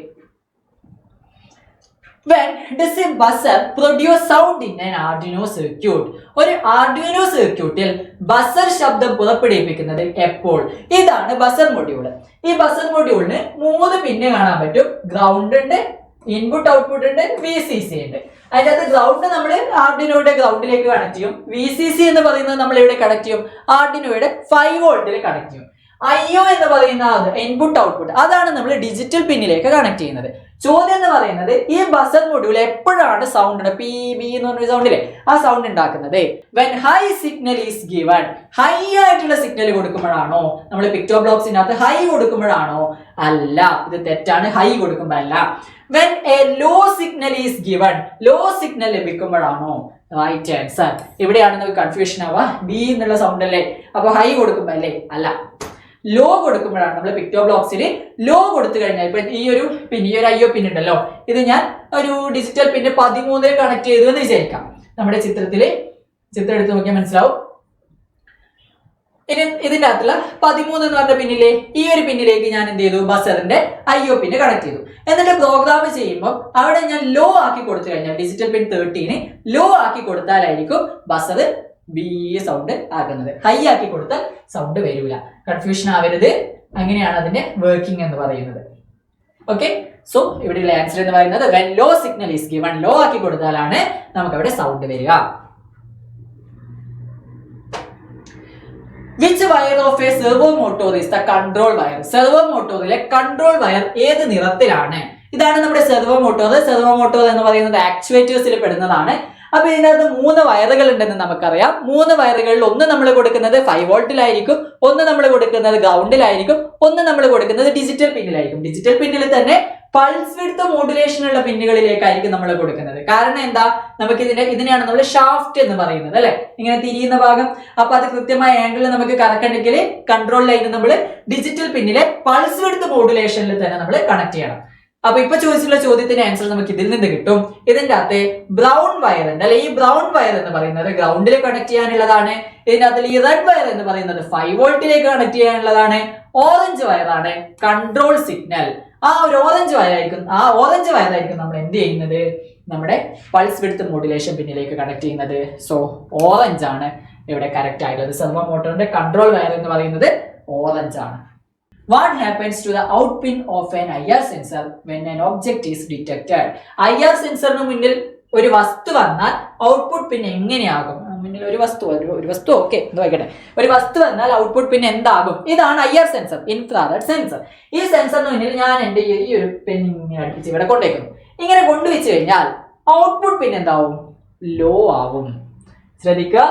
When does a buzzer produce sound in an Arduino circuit? ഒരു ആർഡിനോ സർക്യൂട്ടിൽ ബസർ ശബ്ദം പുറപ്പെടുവിക്കുന്നത് എപ്പോൾ? ഇതാണ് ബസർ മൊഡ്യൂൾ. ഈ ബസർ മൊഡ്യൂളിന് 3 പിന്ന് കാണാൻ പറ്റും. ഗ്രൗണ്ട് ഉണ്ട്, ഇൻപുട്ട് ഔട്ട്പുട്ട് ഉണ്ട്, VCC ഉണ്ട്. അതിനകത്ത് ഗ്രൗണ്ട് നമ്മൾ ആർഡിനോയുടെ ഗ്രൗണ്ടിലേക്ക് കണക്ട് ചെയ്യും. VCC എന്ന് പറയുന്നത് നമ്മൾ ഇവിടെ കണക്ട് ചെയ്യും ആർഡിനോയുടെ 5 വോൾട്ടിൽ കണക്ട് ചെയ്യും. IO എന്ന് പറയുന്ന ഇൻപുട്ട് ഔട്ട്പുട്ട് അതാണ് നമ്മൾ ഡിജിറ്റൽ പിന്നിലേക്ക് കണക്ട് ചെയ്യുന്നത്. ചോദ്യം എന്ന് പറയുന്നത് ഈ ബസർ മൊഡ്യൂൾ എപ്പോഴാണ് സൗണ്ട് പി ബി എന്ന് പറഞ്ഞ സൗണ്ടില്ലേ ആ സൗണ്ട് ഉണ്ടാക്കുന്നത്? When high signal is given, high ആയിട്ടുള്ള സിഗ്നൽ കൊടുക്കുമ്പോഴാണോ? നമ്മൾ പിക്ടോബ്ലോക്സിനകത്ത് ഹൈ കൊടുക്കുമ്പോഴാണോ? അല്ല, ഇത് തെറ്റാണ്. ഹൈ കൊടുക്കുമ്പോൾ അല്ല. When a low signal is given, low signal ലഭിക്കുമ്പോഴാണോ? Right answer. ഇവിടെയാണ് നമുക്ക് കൺഫ്യൂഷൻ ആവുക. ബി എന്നുള്ള സൗണ്ട് അല്ലേ, അപ്പൊ ഹൈ കൊടുക്കുമ്പോ അല്ലേ? അല്ല, ലോ കൊടുക്കുമ്പോഴാണ്. നമ്മൾ പിക്ടോബ്ലോക്സിൽ ലോ കൊടുത്തു കഴിഞ്ഞാൽ ഇപ്പൊ ഈ ഒരു IO പിൻ ഉണ്ടല്ലോ, ഇത് ഞാൻ ഒരു ഡിജിറ്റൽ പിന്ന് 13 കണക്ട് ചെയ്തു എന്ന് വിചാരിക്കാം. നമ്മുടെ ചിത്രം എടുത്ത് നോക്കിയാൽ മനസ്സിലാവും. ഇനി ഇതിന്റെ അകത്തുള്ള 13 എന്ന് പറഞ്ഞ പിന്നിലെ ഈ ഒരു പിന്നിലേക്ക് ഞാൻ എന്ത് ചെയ്തു? ബസറിന്റെ IO പിന്ന് കണക്ട് ചെയ്തു. എന്നിട്ട് പ്രോഗ്രാം ചെയ്യുമ്പോൾ അവിടെ ഞാൻ ലോ ആക്കി കൊടുത്തു കഴിഞ്ഞാൽ ഡിജിറ്റൽ പിൻ 13 ലോ ആക്കി കൊടുത്താലായിരിക്കും ബസർ ബി സൗണ്ട് ആക്കുന്നത്. ഹൈ ആക്കി കൊടുത്താൽ സൗണ്ട് വരില്ല. കൺഫ്യൂഷൻ ആവരുത്. അങ്ങനെയാണ് അതിന്റെ വർക്കിംഗ് എന്ന് പറയുന്നത്. ഓക്കെ, സോ ഇവിടെയുള്ള ആൻസർ എന്ന് പറയുന്നത് when low signal is given, low ആക്കി കൊടുത്താലാണ് നമുക്ക് അവിടെ സൗണ്ട് വരിക. Which wire of a servo motor is the control wire? Servo മോട്ടോറിലെ കൺട്രോൾ വയർ ഏത് നിറത്തിലാണ്? ഇതാണ് നമ്മുടെ സെർവോ മോട്ടോർ. സെർവോ മോട്ടോർ എന്ന് പറയുന്നത് ആക്ച്വേറ്റേഴ്സിൽ പെടുന്നതാണ്. അപ്പൊ ഇതിനകത്ത് 3 വയറുകൾ ഉണ്ടെന്ന് നമുക്കറിയാം. 3 വയറുകളിൽ ഒന്ന് നമ്മൾ കൊടുക്കുന്നത് 5 വോൾട്ടിലായിരിക്കും, ഒന്ന് നമ്മൾ കൊടുക്കുന്നത് ഗ്രൗണ്ടിലായിരിക്കും, ഒന്ന് നമ്മൾ കൊടുക്കുന്നത് ഡിജിറ്റൽ പിന്നിലായിരിക്കും. ഡിജിറ്റൽ പിന്നിൽ തന്നെ പൾസ് വിഡ്ത്ത് മോഡുലേഷൻ ഉള്ള പിന്നുകളിലേക്കായിരിക്കും നമ്മൾ കൊടുക്കുന്നത്. കാരണം എന്താ, നമുക്ക് ഇതിനെയാണ് നമ്മൾ ഷാഫ്റ്റ് എന്ന് പറയുന്നത് അല്ലെ, ഇങ്ങനെ തിരിയുന്ന ഭാഗം. അപ്പൊ അത് കൃത്യമായ ആംഗിളിൽ നമുക്ക് കറക്കണമെങ്കിൽ കൺട്രോൾ ലൈൻ നമ്മൾ ഡിജിറ്റൽ പിന്നിലെ പൾസ് വിഡ്ത്ത് മോഡുലേഷനിൽ തന്നെ നമ്മൾ കണക്ട് ചെയ്യണം. അപ്പൊ ഇപ്പൊ ചോദിച്ചിട്ടുള്ള ചോദ്യത്തിന്റെ ആൻസർ നമുക്ക് ഇതിൽ നിന്ന് കിട്ടും. ഇതിന്റെ അകത്ത് ബ്രൗൺ വയർ ഉണ്ട് അല്ലെ, ഈ ബ്രൗൺ വയർ എന്ന് പറയുന്നത് ഗ്രൗണ്ടിൽ കണക്ട് ചെയ്യാനുള്ളതാണ്. ഇതിനകത്ത് ഈ റെഡ് വയർ എന്ന് പറയുന്നത് 5 വോൾട്ടിലേക്ക് കണക്ട് ചെയ്യാനുള്ളതാണ്. ഓറഞ്ച് വയറാണ് കൺട്രോൾ സിഗ്നൽ. ആ ഓറഞ്ച് വയറായിരിക്കും നമ്മൾ എന്ത് ചെയ്യുന്നത്, നമ്മുടെ പൾസ് വിഡ്ത്ത് മോഡുലേഷൻ പിന്നിലേക്ക് കണക്ട് ചെയ്യുന്നത്. സോ ഓറഞ്ച് ആണ് ഇവിടെ കറക്റ്റ് ആയിട്ടുള്ളത്. സെർവോ മോട്ടോറിന്റെ കൺട്രോൾ വയർ എന്ന് പറയുന്നത് ഓറഞ്ച് ആണ്. What happens to the out pin of an IR sensor when an object is detected? IR സെൻസറിന് മുന്നിൽ ഒരു വസ്തു വന്നാൽ ഔട്ട്പുട്ട് പിൻ എങ്ങനെയാകും? മുന്നിൽ ഒരു വസ്തു ഓക്കെ നോക്കട്ടെ, ഒരു വസ്തു വന്നാൽ ഔട്ട്പുട്ട് പിൻ എന്താകും? ഇതാണ് IR സെൻസർ, ഇൻഫ്രാറെഡ് സെൻസർ. ഈ സെൻസറിന് മുന്നിൽ ഞാൻ എന്റെ ഈ ഒരു പെൻ ഇങ്ങനെ അടുപ്പിച്ച് ഇവിടെ കൊണ്ടുവയ്ക്കുന്നു. ഇങ്ങനെ കൊണ്ടുവച്ച് കഴിഞ്ഞാൽ ഔട്ട്പുട്ട് പിൻ എന്താവും? ലോ ആവും. ശ്രദ്ധിക്കുക,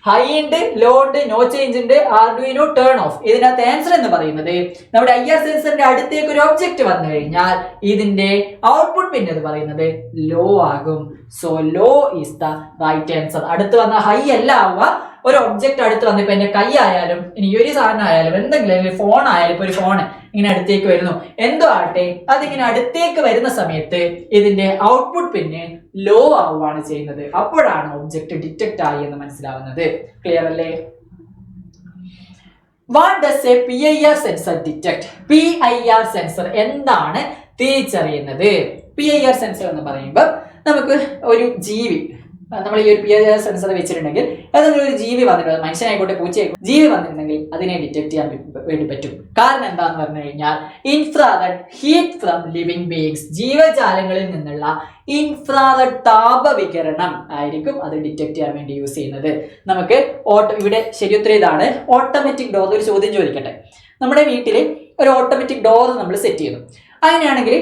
ഹൈ ഉണ്ട്, ലോ ഉണ്ട്, നോ ചേഞ്ച് ഉണ്ട്, ആർഡുയിനോ ടേൺ ഓഫ്. ഇതിനകത്ത് ആൻസർ എന്ന് പറയുന്നത് നമ്മുടെ IR സെൻസറിന്റെ അടുത്തേക്ക് ഒരു ഒബ്ജക്റ്റ് വന്നു കഴിഞ്ഞാൽ ഇതിന്റെ ഔട്ട്പുട്ട് പിൻ എന്ന് പറയുന്നത് ലോ ആകും. So low is the right answer. അടുത്ത് വന്ന ഹൈ അല്ല ആവുക. ഒരു ഒബ്ജക്റ്റ് അടുത്ത് വന്ന് ഇപ്പൊ എന്റെ കൈ ആയാലും ഇനി ഒരു സാധനം ആയാലും എന്തെങ്കിലും ഫോൺ ആയാലും, ഇപ്പൊ ഒരു ഫോൺ ഇങ്ങനെ അടുത്തേക്ക് വരുന്നു, എന്തോ ആട്ടെ, അതിങ്ങനെ അടുത്തേക്ക് വരുന്ന സമയത്ത് ഇതിന്റെ ഔട്ട്പുട്ട് പിന്നെ ലോ ആവുകയാണ് ചെയ്യുന്നത്. അപ്പോഴാണ് ഒബ്ജക്റ്റ് ഡിറ്റക്ട് ആയി എന്ന് മനസ്സിലാവുന്നത്. ക്ലിയർ അല്ലേ? What does A PIR sensor detect? PIR sensor എന്താണ് തിരിച്ചറിയുന്നത്? PIR സെൻസർ എന്ന് പറയുമ്പോൾ നമുക്ക് ഒരു ജീവി, നമ്മൾ ഈ ഒരു PIR സെൻസർ വെച്ചിട്ടുണ്ടെങ്കിൽ ഏതെങ്കിലും ഒരു ജീവി വന്നിട്ടുണ്ട്, മനുഷ്യനായിക്കോട്ടെ പൂച്ചയായിക്കോട്ടെ, ജീവി വന്നിട്ടുണ്ടെങ്കിൽ അതിനെ ഡിറ്റക്ട് ചെയ്യാൻ വേണ്ടി പറ്റും. കാരണം എന്താന്ന് പറഞ്ഞു കഴിഞ്ഞാൽ infrared heat from living beings, ജീവജാലങ്ങളിൽ നിന്നുള്ള ഇൻഫ്രാറെഡ് താപവികിരണം ആയിരിക്കും അത് ഡിറ്റക്ട് ചെയ്യാൻ വേണ്ടി യൂസ് ചെയ്യുന്നത്. നമുക്ക് ഇവിടെ ശരിയുത്തരം ഇതാണ്. Automatic door. ഒരു ചോദ്യം ചോദിക്കട്ടെ, നമ്മുടെ വീട്ടിൽ ഒരു ഓട്ടോമാറ്റിക് ഡോർ നമ്മൾ സെറ്റ് ചെയ്തു. അങ്ങനെയാണെങ്കിൽ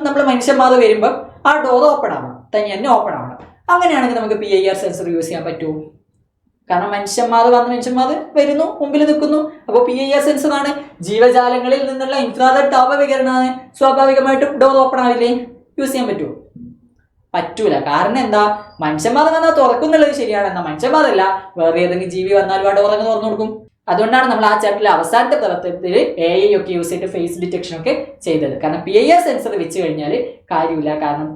നമ്മൾ മനുഷ്യന്മാർ വരുമ്പോൾ ആ ഡോർ ഓപ്പൺ ആവണം, തന്നെ ഓപ്പൺ ആവണം. അങ്ങനെയാണെങ്കിൽ നമുക്ക് PIR സെൻസർ യൂസ് ചെയ്യാൻ പറ്റുമോ? കാരണം മനുഷ്യന്മാർ വരുന്നു, മുമ്പിൽ നിൽക്കുന്നു. അപ്പോൾ PIR സെൻസർ ആണ്, ജീവജാലങ്ങളിൽ നിന്നുള്ള ഇൻഫ്രാറെഡ് താപവികിരണമാണ്. സ്വാഭാവികമായിട്ടും ഡോർ ഓപ്പൺ ആവില്ലേ? യൂസ് ചെയ്യാൻ പറ്റുമോ? പറ്റൂല. കാരണം എന്താ, മനുഷ്യന്മാർ വന്നാൽ തുറക്കുന്നുള്ളത് ശരിയാണ്, എന്നാൽ മനുഷ്യന്മാരല്ല വേറെ ഏതെങ്കിലും ജീവി വന്നാലും ആ ഡോർ അങ്ങ് തുറന്നു കൊടുക്കും. അതുകൊണ്ടാണ് നമ്മൾ ആ ചാപ്റ്ററിലെ അവസാനത്തെ പ്രവർത്തനത്തിൽ AI ഒക്കെ യൂസ് ചെയ്തിട്ട് ഫേസ് ഡിറ്റക്ഷൻ ഒക്കെ ചെയ്തത്. കാരണം PIR സെൻസർ വെച്ച് കഴിഞ്ഞാൽ കാര്യമില്ല, കാരണം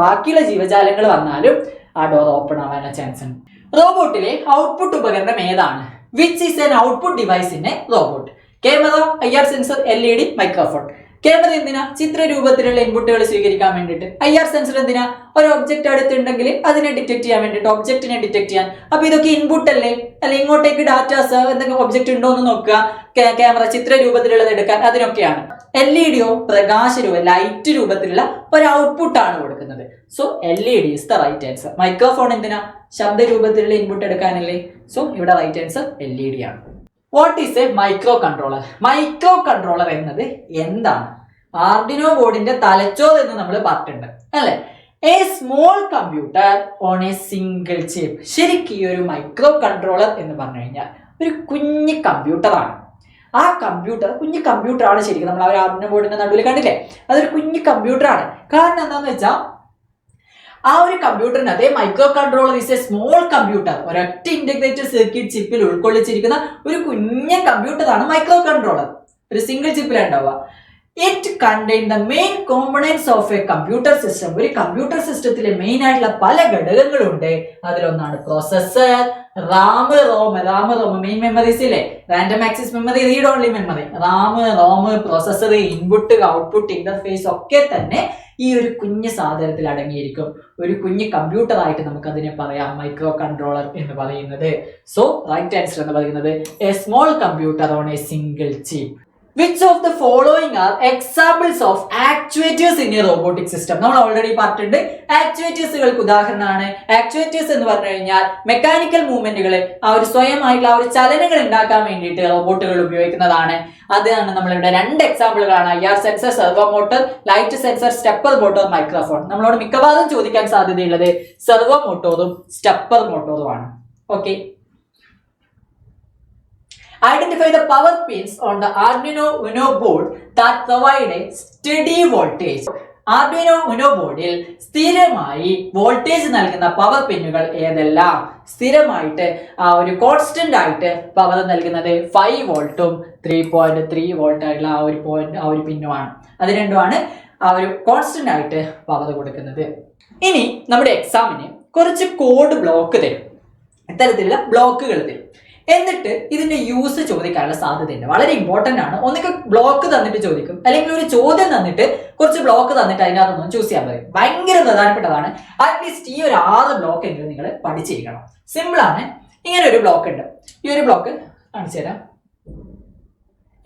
ബാക്കിയുള്ള ജീവജാലങ്ങൾ വന്നാലും ആ ഡോർ ഓപ്പൺ ആവാനുള്ള ചാൻസ് ഉണ്ട്. റോബോട്ടിലെ ഔട്ട്പുട്ട് ഉപകരണം ഏതാണ്? Which is N output device in A robot? Camera, IR sensor, LED, microphone. Camera എന്തിനാ? ചിത്രരൂപത്തിലുള്ള ഇൻപുട്ടുകൾ സ്വീകരിക്കാൻ വേണ്ടിയിട്ട്. IR സെൻസർ എന്തിനാ? ഒരു ഒബ്ജക്റ്റ് അടുത്തുണ്ടെങ്കിൽ അതിനെ ഡിറ്റക്ട് ചെയ്യാൻ വേണ്ടിയിട്ട്, ഒബ്ജക്റ്റിനെ ഡിറ്റക്ട് ചെയ്യാൻ. അപ്പൊ ഇതൊക്കെ ഇൻപുട്ട് അല്ലേ? അല്ലെ ഇങ്ങോട്ടേക്ക് ഡാറ്റാസ് എന്തെങ്കിലും ഒബ്ജക്റ്റ് ഉണ്ടോ എന്ന് നോക്കുക. ക്യാമറ ചിത്രരൂപത്തിലുള്ളത് എടുക്കാൻ, അതിനൊക്കെയാണ്. LED പ്രകാശ രൂപം, ലൈറ്റ് രൂപത്തിലുള്ള ഒരു ഔട്ട്പുട്ട് ആണ് കൊടുക്കുന്നത്. So LED is the right answer. Microphone എന്തിനാ? ശബ്ദ രൂപത്തിലുള്ള ഇൻപുട്ട് എടുക്കാനല്ലേ? സോ ഇവിടെ റൈറ്റ് ആൻസർ LED ആണ്. What is a micro controller? Micro controller എന്നത് എന്താണ്? ആർഡിനോ ബോർഡിന്റെ തലച്ചോർ എന്ന് നമ്മൾ പറഞ്ഞിട്ടുണ്ട് അല്ലെ? A small computer on a single chip. ശരിക്കും ഈ ഒരു മൈക്രോ കൺട്രോളർ എന്ന് പറഞ്ഞു കഴിഞ്ഞാൽ ഒരു കുഞ്ഞു കമ്പ്യൂട്ടറാണ്. ആ കമ്പ്യൂട്ടർ കുഞ്ഞു കമ്പ്യൂട്ടറാണ് ശരിക്കും. നമ്മൾ ആ ഒരു ആർഡിനോ ബോർഡിന്റെ നടുവിൽ കണ്ടില്ലേ? അതൊരു കുഞ്ഞു കമ്പ്യൂട്ടറാണ്. കാരണം എന്താണെന്ന് വെച്ചാൽ ആ ഒരു കമ്പ്യൂട്ടറിനകത്ത് microcontroller is a small computer, ഒരൊറ്റ ഇന്റഗ്രേറ്റഡ് സർക്യൂട്ട് ചിപ്പിൽ ഉൾക്കൊള്ളിച്ചിരിക്കുന്ന ഒരു കുഞ്ഞൻ കമ്പ്യൂട്ടറാണ് മൈക്രോ കൺട്രോളർ. ഒരു സിംഗിൾ ചിപ്പിലുണ്ടാവുക. It contain the main components of a computer system. ഒരു കമ്പ്യൂട്ടർ സിസ്റ്റത്തിലെ മെയിൻ ആയിട്ടുള്ള പല ഘടകങ്ങളുണ്ട്. അതിലൊന്നാണ് processor, RAM, ROM main memories ഇല്ലേ? Random access memory, read only memory. ROM, processor, input, output, interface ഒക്കെ തന്നെ ഈ ഒരു കുഞ്ഞു സാധനത്തിൽ അടങ്ങിയിരിക്കും. ഒരു കുഞ്ഞു കമ്പ്യൂട്ടർ ആയിട്ട് നമുക്ക് അതിനെ പറയാം മൈക്രോ കൺട്രോളർ എന്ന് പറയുന്നത്. സോ റൈറ്റ് ആൻസർ എന്ന് പറയുന്നത് A small computer on a single chip. Which of the following are examples of actuators in a robotic system? നമ്മൾ ഓൾറെഡി പറഞ്ഞിട്ടുണ്ട് ആക്ച്വേറ്റേഴ്സുകൾക്ക് ഉദാഹരണമാണ്. ആക്ച്വേറ്റേഴ്സ് എന്ന് പറഞ്ഞു കഴിഞ്ഞാൽ മെക്കാനിക്കൽ മൂവ്മെന്റുകൾ, ആ ഒരു സ്വയമായിട്ടുള്ള ആ ഒരു ചലനങ്ങൾ ഉണ്ടാക്കാൻ വേണ്ടിയിട്ട് റോബോട്ടുകൾ ഉപയോഗിക്കുന്നതാണ്. അതാണ് നമ്മളിവിടെ രണ്ട് എക്സാമ്പിളുകളാണ്. IR sensor, servo motor, light sensor, stepper motor, microphone. നമ്മളോട് മിക്കവാറും ചോദിക്കാൻ സാധ്യതയുള്ളത് സെർവോ മോട്ടോറും സ്റ്റെപ്പർ മോട്ടോറുമാണ്. Okay, identify the power pins on the Arduino Uno board that provide a steady voltage. Arduino Uno ബോർഡിൽ സ്ഥിരമായി വോൾട്ടേജ് നൽകുന്ന പവർ പിന്നുകൾ ഏതെല്ലാം? സ്ഥിരമായിട്ട് ആ ഒരു കോൺസ്റ്റന്റ് ആയിട്ട് പവർ നൽകുന്നത് 5 വോൾട്ടും 3.3 വോൾട്ട് ആയിട്ടുള്ള ആ ഒരു പിന്നുമാണ്. അത് രണ്ടുമാണ് ആ ഒരു കോൺസ്റ്റന്റ് ആയിട്ട് പവർ കൊടുക്കുന്നത്. ഇനി നമ്മുടെ എക്സാമിന് കുറച്ച് കോഡ് ബ്ലോക്ക് തരും, ഇത്തരത്തിലുള്ള ബ്ലോക്കുകൾ തരും. എന്നിട്ട് ഇതിന്റെ യൂസ് ചോദിക്കാനുള്ള സാധ്യതയുണ്ട്. വളരെ ഇമ്പോർട്ടന്റ് ആണ്. ഒന്നിക്ക് ബ്ലോക്ക് തന്നിട്ട് ചോദിക്കും, അല്ലെങ്കിൽ ഒരു ചോദ്യം തന്നിട്ട് കുറച്ച് ബ്ലോക്ക് തന്നിട്ട് അതിനകത്തൊന്നും ചൂസ് ചെയ്യാൻ പറയും. ഭയങ്കര പ്രധാനപ്പെട്ടതാണ്. അറ്റ്ലീസ്റ്റ് ഈ ഒരു 6 ബ്ലോക്ക് എങ്കിലും നിങ്ങൾ പഠിച്ചിരിക്കണം. സിമ്പിൾ ആണ്. ഇങ്ങനെ ഒരു ബ്ലോക്ക് ഉണ്ട്. ഈ ഒരു ബ്ലോക്ക് കാണിച്ചു തരാം.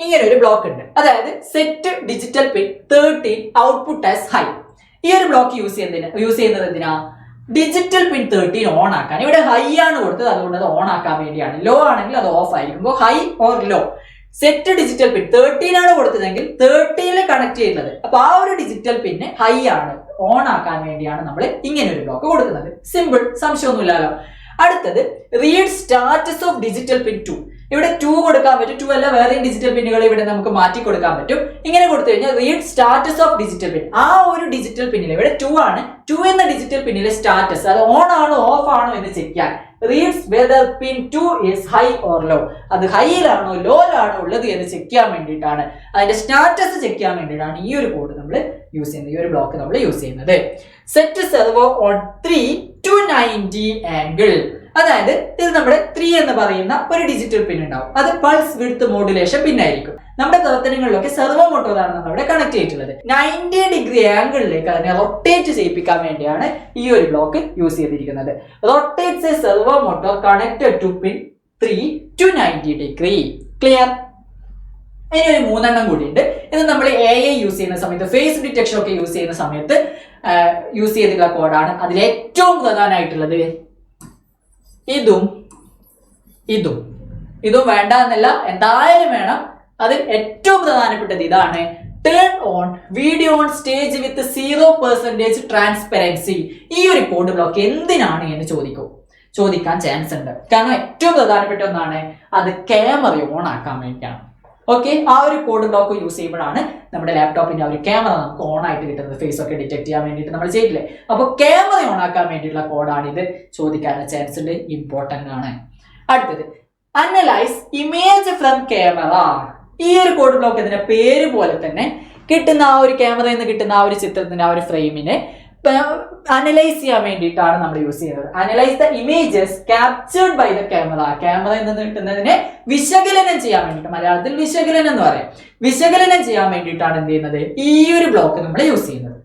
ഇങ്ങനെ ഒരു ബ്ലോക്ക് ഉണ്ട്. അതായത് set digital pin 13 output as high. ഈ ഒരു ബ്ലോക്ക് യൂസ് ചെയ്യുന്നത് എന്തിനാ? ഡിജിറ്റൽ പിൻ 13 ഓൺ ആക്കാൻ. ഇവിടെ ഹൈ ആണ് കൊടുത്തത്, അതുകൊണ്ട് അത് ഓൺ ആക്കാൻ വേണ്ടിയാണ്. ലോ ആണെങ്കിൽ അത് ഓഫ് ആയിരിക്കുമ്പോൾ high or low. Set digital pin 13 ആണ് കൊടുത്തതെങ്കിൽ 13ൽ കണക്ട് ചെയ്യുന്നത്. അപ്പൊ ആ ഒരു ഡിജിറ്റൽ പിന്ന് ഹൈ ആണ്, ഓൺ ആക്കാൻ വേണ്ടിയാണ് നമ്മൾ ഇങ്ങനെ ഒരു ബ്ലോക്ക് കൊടുക്കുന്നത്. സിമ്പിൾ, സംശയമൊന്നുമില്ലല്ലോ. അടുത്തത് read status of digital pin 2. ഇവിടെ 2 കൊടുക്കാൻ പറ്റും. 2 അല്ല, വേറെയും ഡിജിറ്റൽ പിന്നുകൾ ഇവിടെ നമുക്ക് മാറ്റി കൊടുക്കാൻ പറ്റും. ഇങ്ങനെ കൊടുത്തു കഴിഞ്ഞാൽ റീഡ് സ്റ്റാറ്റസ് ഓഫ് ഡിജിറ്റൽ പിൻ, ആ ഒരു ഡിജിറ്റൽ പിന്നിൽ ഇവിടെ 2 ആണ്. 2 എന്ന ഡിജിറ്റൽ പിന്നിലെ സ്റ്റാറ്റസ് അത് ഓൺ ആണോ ഓഫ് ആണോ എന്ന് ചെക്ക് ചെയ്യാൻ. Reads whether pin 2 is high or low, അത് ഹൈയിലാണോ ലോയിലാണോ ഉള്ളത് എന്ന് ചെക്ക് ചെയ്യാൻ വേണ്ടിയിട്ടാണ്, അതിന്റെ സ്റ്റാറ്റസ് ചെക്ക് ചെയ്യാൻ വേണ്ടിയിട്ടാണ് ഈ ഒരു കോഡ് നമ്മൾ യൂസ് ചെയ്യുന്നത്, ഈ ഒരു ബ്ലോക്ക് നമ്മൾ യൂസ് ചെയ്യുന്നത്. Set servo on 3 to 90 angle. അതായത് ഇത് നമ്മുടെ 3 എന്ന് പറയുന്ന ഒരു ഡിജിറ്റൽ പിൻ ഉണ്ടാവും. അത് പൾസ് വിഡ്ത്ത് മോഡുലേഷൻ പിന്നായിരിക്കും. നമ്മുടെ പ്രവർത്തനങ്ങളിലൊക്കെ സെർവോ മോട്ടോറാണ് നമ്മളിവിടെ കണക്ട് ചെയ്തിട്ടുള്ളത്. 90 ഡിഗ്രി ആംഗിളിലേക്ക് അതിനെ റൊട്ടേറ്റ് ചെയ്യിപ്പിക്കാൻ വേണ്ടിയാണ് ഈ ഒരു ബ്ലോക്ക് യൂസ് ചെയ്തിരിക്കുന്നത്. Rotates a servo motor connected to pin 3 to 90 degree. Clear? ഇനി ഒരു 3 എണ്ണം കൂടിയുണ്ട്. ഇത് നമ്മൾ AI യൂസ് ചെയ്യുന്ന സമയത്ത്, ഫേസ് ഡിറ്റക്ഷൻ ഒക്കെ യൂസ് ചെയ്യുന്ന സമയത്ത് യൂസ് ചെയ്തിട്ടുള്ള കോഡാണ്. അതിൽ ഏറ്റവും പ്രധാനമായിട്ടുള്ളത് ഇതും വേണ്ട എന്നല്ല, എന്തായാലും വേണം. അതിൽ ഏറ്റവും പ്രധാനപ്പെട്ടത് ഇതാണ്. Turn on video on stage with 0% transparency. ഈ ഒരു കോഡ് ബ്ലോക്ക് എന്തിനാണ് എന്ന് ചോദിക്കാൻ ചാൻസ് ഉണ്ട്. കാരണം ഏറ്റവും പ്രധാനപ്പെട്ട ഒന്നാണ്, അത് ക്യാമറ ഓൺ ആക്കാൻ വേണ്ടിയാണ്. ഓക്കെ, ആ ഒരു കോഡ് ബ്ലോക്ക് യൂസ് ചെയ്യുമ്പോഴാണ് നമ്മുടെ ലാപ്ടോപ്പിന്റെ ആ ഒരു ക്യാമറ നമുക്ക് ഓൺ ആയിട്ട് കിട്ടുന്നത്, ഫേസ് ഒക്കെ ഡിറ്റക്ട് ചെയ്യാൻ വേണ്ടിയിട്ട് നമ്മൾ ചെയ്തില്ലേ. അപ്പോൾ ക്യാമറ ഓൺ ആക്കാൻ വേണ്ടിയിട്ടുള്ള കോഡാണ് ഇത്. ചോദിക്കാനുള്ള ചാൻസ് ഉണ്ട്, ഇമ്പോർട്ടന്റ് ആണ്. അടുത്തത് അനലൈസ് ഇമേജ് ഫ്രം ക്യാമറ. ഈ ഒരു കോഡ് ബ്ലോക്ക് ഇതിന്റെ പേര് പോലെ തന്നെ കിട്ടുന്ന ആ ഒരു ക്യാമറയിൽ നിന്ന് കിട്ടുന്ന ആ ഒരു ചിത്രത്തിന്റെ ആ ഒരു ഫ്രെയിമിനെ അനലൈസ് ചെയ്യാൻ വേണ്ടിയിട്ടാണ് നമ്മൾ യൂസ് ചെയ്യുന്നത്. Analyse the images captured by the camera. ക്യാമറയിൽ നിന്ന് കിട്ടുന്നതിനെ വിശകലനം ചെയ്യാൻ വേണ്ടിയിട്ട്, മലയാളത്തിൽ വിശകലനം എന്ന് പറയും, വിശകലനം ചെയ്യാൻ വേണ്ടിയിട്ടാണ് എന്ത് ചെയ്യുന്നത്, ഈ ഒരു ബ്ലോക്ക് നമ്മൾ യൂസ് ചെയ്യുന്നത്.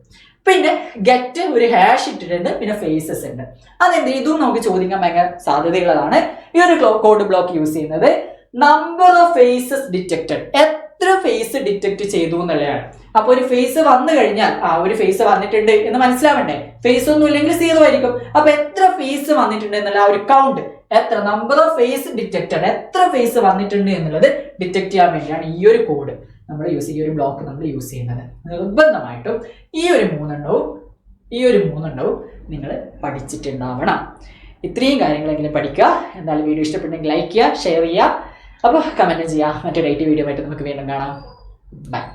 പിന്നെ ഗെറ്റ് ഒരു ഹാഷ് ഇട്ടിട്ടുണ്ട്, പിന്നെ ഫേസസ് ഉണ്ട്. അതെന്ത്, ഇതും നമുക്ക് ചോദിക്കാൻ ഭയങ്കര സാധ്യതയുള്ളതാണ്. ഈ ഒരു കോഡ് ബ്ലോക്ക് യൂസ് ചെയ്യുന്നത് നമ്പർ ഓഫ് ഫേസസ് ഡിറ്റക്റ്റഡ്, എത്ര ഫേസ് ഡിറ്റക്ട് ചെയ്തു എന്നുള്ളതാണ്. അപ്പൊ ഒരു ഫേസ് വന്നു കഴിഞ്ഞാൽ ആ ഒരു ഫേസ് വന്നിട്ടുണ്ട് എന്ന് മനസ്സിലാവണ്ടേ. ഫേസ് ഒന്നും ഇല്ലെങ്കിൽ 0 ആയിരിക്കും. അപ്പൊ എത്ര ഫേസ് വന്നിട്ടുണ്ട് എന്നുള്ള ആ ഒരു കൗണ്ട്, എത്ര നമ്പർ ഓഫ് ഫേസ് ഡിറ്റക്റ്റഡ്, എത്ര ഫേസ് വന്നിട്ടുണ്ട് എന്നുള്ളത് ഡിറ്റക്ട് ചെയ്യാൻ വേണ്ടിയാണ് ഈ ഒരു കോഡ് നമ്മൾ ഈ ഒരു ബ്ലോക്ക് നമ്മൾ യൂസ് ചെയ്യുന്നത്. നിർബന്ധമായിട്ടും ഈ ഒരു മൂന്നെണ്ണവും നിങ്ങൾ പഠിച്ചിട്ടുണ്ടാവണം. ഇത്രയും കാര്യങ്ങളെങ്കിലും പഠിക്കുക. എന്തായാലും വീഡിയോ ഇഷ്ടപ്പെട്ടെങ്കിൽ ലൈക്ക് ചെയ്യുക, ഷെയർ ചെയ്യുക, അപ്പോൾ കമന്റ് ചെയ്യുക. മറ്റൊരു IT വീഡിയോ ആയിട്ട് നമുക്ക് വീണ്ടും കാണാം. ബൈ.